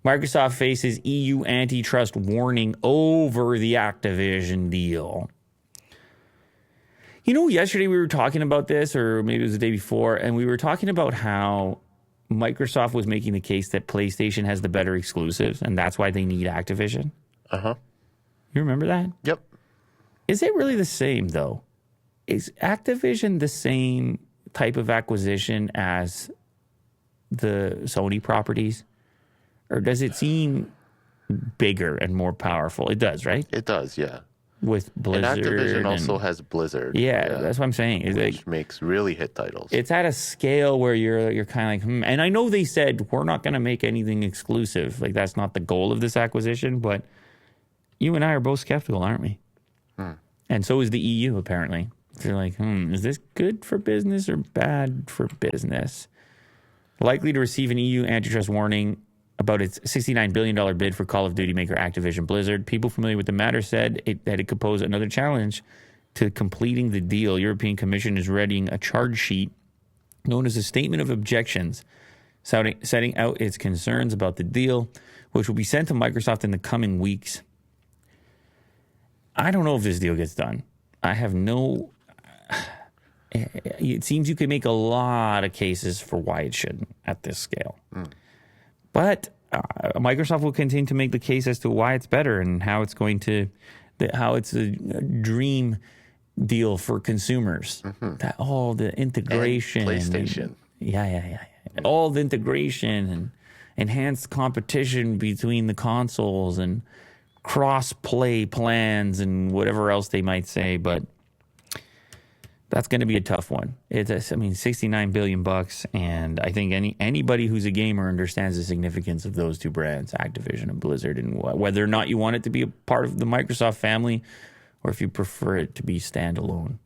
Microsoft faces EU antitrust warning over the Activision deal. You know, yesterday we were talking about this, or maybe it was the day before, and we were talking about how Microsoft was making the case that PlayStation has the better exclusives, and that's why they need Activision. Uh-huh. You remember that? Yep. Is it really the same, though? Is Activision the same type of acquisition as the Sony properties? Or does it seem bigger and more powerful? It does, right? It does, yeah. With Blizzard. And Activision also has Blizzard. Yeah, that's what I'm saying. Which makes really hit titles. It's at a scale where you're kind of like, And I know they said, we're not going to make anything exclusive. Like, that's not the goal of this acquisition. But you and I are both skeptical, aren't we? And so is the EU, apparently. They're like, is this good for business or bad for business? Likely to receive an EU antitrust warning about its $69 billion bid for Call of Duty maker Activision Blizzard. People familiar with the matter said that it could pose another challenge to completing the deal. European Commission is readying a charge sheet known as a Statement of Objections, setting out its concerns about the deal, which will be sent to Microsoft in the coming weeks. I don't know if this deal gets done. I have no... It seems you could make a lot of cases for why it shouldn't at this scale. But Microsoft will continue to make the case as to why it's better and how it's going to, how it's a dream deal for consumers. That all the integration, and PlayStation, and all the integration and enhanced competition between the consoles and cross-play plans and whatever else they might say, but. That's going to be a tough one. $69 billion, and I think anybody who's a gamer understands the significance of those two brands, Activision and Blizzard, and whether or not you want it to be a part of the Microsoft family, or if you prefer it to be standalone.